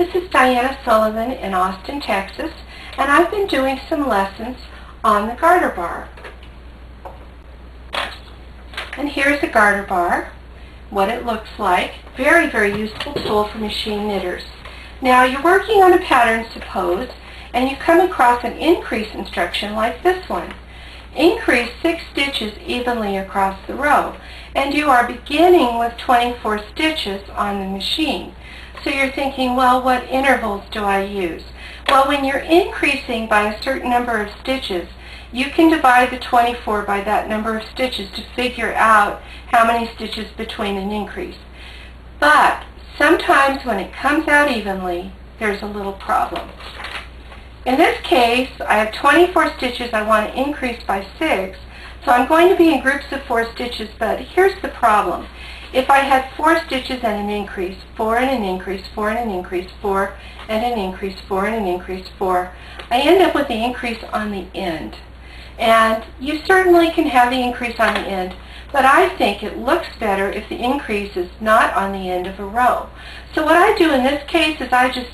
This is Diana Sullivan in Austin, Texas, and I've been doing some lessons on the garter bar. And here's the garter bar, what it looks like. Very, very useful tool for machine knitters. Now you're working on a pattern, suppose, and you come across an increase instruction like this one. Increase 6 stitches evenly across the row, and you are beginning with 24 stitches on the machine. So you're thinking, well, what intervals do I use? Well, when you're increasing by a certain number of stitches, you can divide the 24 by that number of stitches to figure out how many stitches between an increase. But sometimes when it comes out evenly, there's a little problem. In this case, I have 24 stitches I want to increase by 6, so I'm going to be in groups of 4 stitches, but here's the problem. If I had 4 stitches and an increase, 4 and an increase, 4 and an increase, 4 and an increase, 4 and an increase, 4, I end up with the increase on the end. And you certainly can have the increase on the end, but I think it looks better if the increase is not on the end of a row. So what I do in this case is I just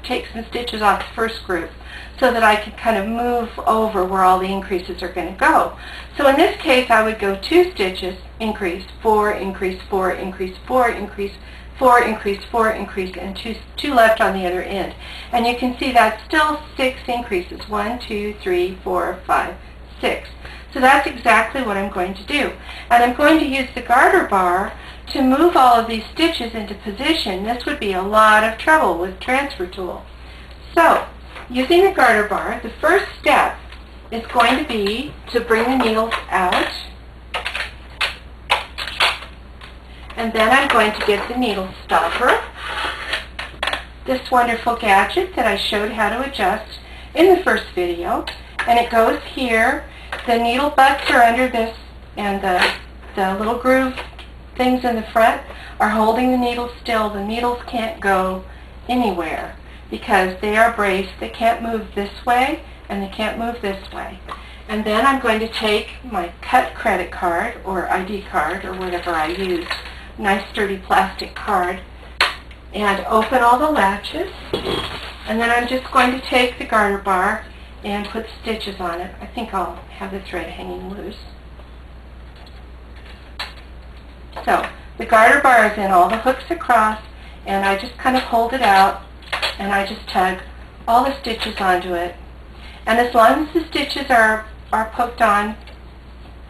take some stitches off the first group so that I can kind of move over where all the increases are going to go. So in this case I would go 2 stitches, increase, 4, increase, 4, increase, 4, increase, 4, increase, 4, increase, and 2 left on the other end. And you can see that's still 6 increases. 1, 2, 3, 4, 5, 6. So that's exactly what I'm going to do. And I'm going to use the garter bar to move all of these stitches into position. This would be a lot of trouble with transfer tool. So, using the garter bar, the first step is going to be to bring the needles out. And then I'm going to get the needle stopper, this wonderful gadget that I showed how to adjust in the first video. And it goes here. The needle butts are under this, and the little groove things in the front are holding the needles still. The needles can't go anywhere because they are braced. They can't move this way, and they can't move this way. And then I'm going to take my cut credit card or ID card or whatever I use, nice sturdy plastic card, and open all the latches. And then I'm just going to take the garter bar and put stitches on it. I think I'll have the thread hanging loose. So the garter bar is in, all the hooks across, and I just kind of hold it out and I just tug all the stitches onto it. And as long as the stitches are poked on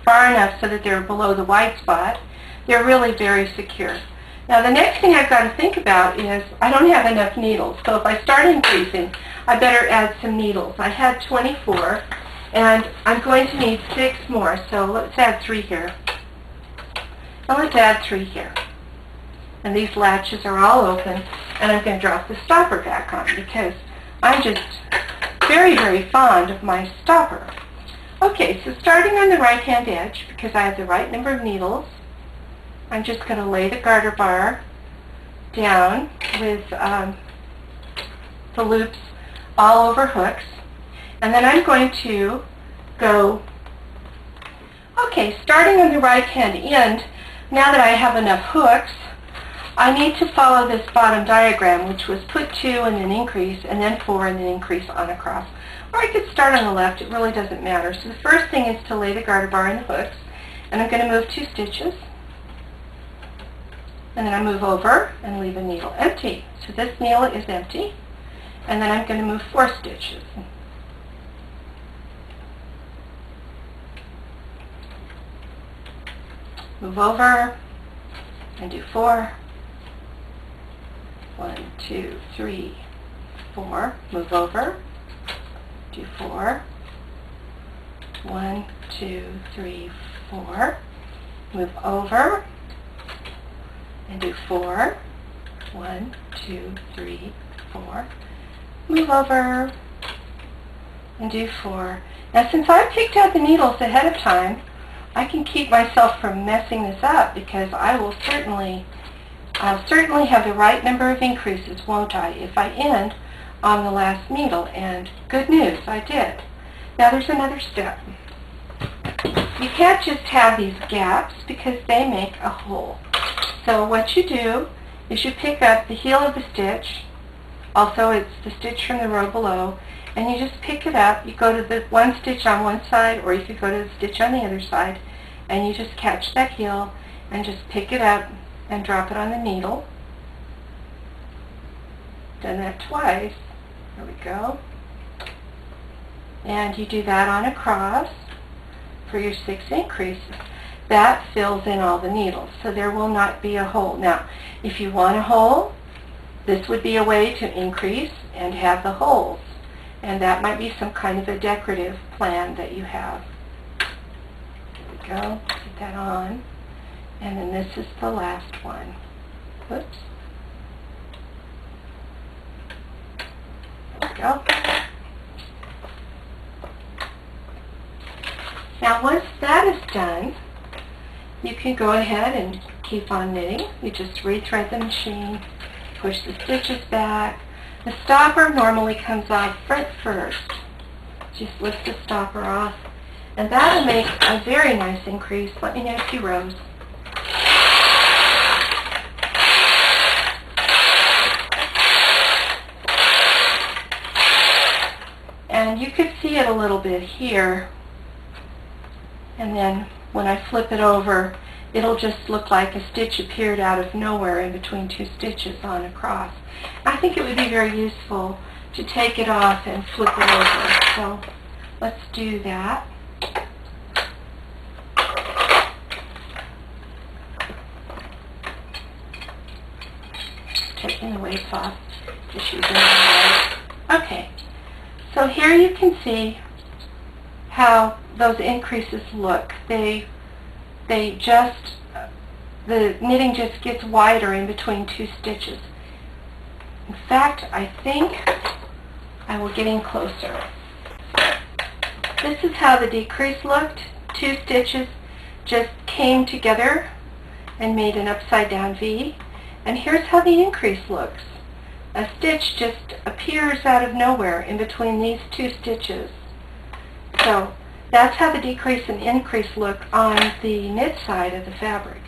far enough so that they're below the white spot, they're really very secure. Now the next thing I've got to think about is I don't have enough needles, so if I start increasing, I better add some needles. I had 24, and I'm going to need 6 more, so let's add 3 here. And let's add 3 here. And these latches are all open, and I'm going to drop the stopper back on because I'm just very, very fond of my stopper. Okay, so starting on the right-hand edge, because I have the right number of needles, I'm just going to lay the garter bar down with the loops all over hooks. And then I'm going to go, okay, starting on the right-hand end, now that I have enough hooks, I need to follow this bottom diagram, which was put 2 and then increase, and then 4 and then increase on across. Or I could start on the left, it really doesn't matter. So the first thing is to lay the garter bar in the hooks, and I'm going to move 2 stitches. And then I move over and leave a needle empty. So this needle is empty. And then I'm going to move 4 stitches. Move over and do 4. 1, 2, 3, 4. Move over. Do 4. 1, 2, 3, 4. Move over. And do 4. 1, 2, 3, 4. Move over and do 4. Now since I picked out the needles ahead of time, I can keep myself from messing this up because I'll certainly have the right number of increases, won't I, if I end on the last needle. And good news, I did. Now there's another step. You can't just have these gaps because they make a hole. So what you do is you pick up the heel of the stitch Also, it's the stitch from the row below, and you just pick it up. You go to the one stitch on one side, or you could go to the stitch on the other side, and you just catch that heel and just pick it up and drop it on the needle. Done that twice. There we go. And you do that on a cross for your 6 increases. That fills in all the needles, so there will not be a hole. Now, if you want a hole, this would be a way to increase and have the holes. And that might be some kind of a decorative plan that you have. There we go. Put that on. And then this is the last one. Whoops. There we go. Now once that is done, you can go ahead and keep on knitting. You just rethread the machine, push the stitches back. The stopper normally comes off front first. Just lift the stopper off, and that'll make a very nice increase. Let me knit a few rows. And you could see it a little bit here, and then when I flip it over, it'll just look like a stitch appeared out of nowhere in between 2 stitches on a cross. I think it would be very useful to take it off and flip it over. So let's do that. Taking the weights off, just using the knife. Okay, so here you can see how those increases look. The knitting just gets wider in between 2 stitches. In fact, I think I will get in closer. This is how the decrease looked. 2 stitches just came together and made an upside down V. And here's how the increase looks. A stitch just appears out of nowhere in between these 2 stitches. So that's how the decrease and increase look on the knit side of the fabric.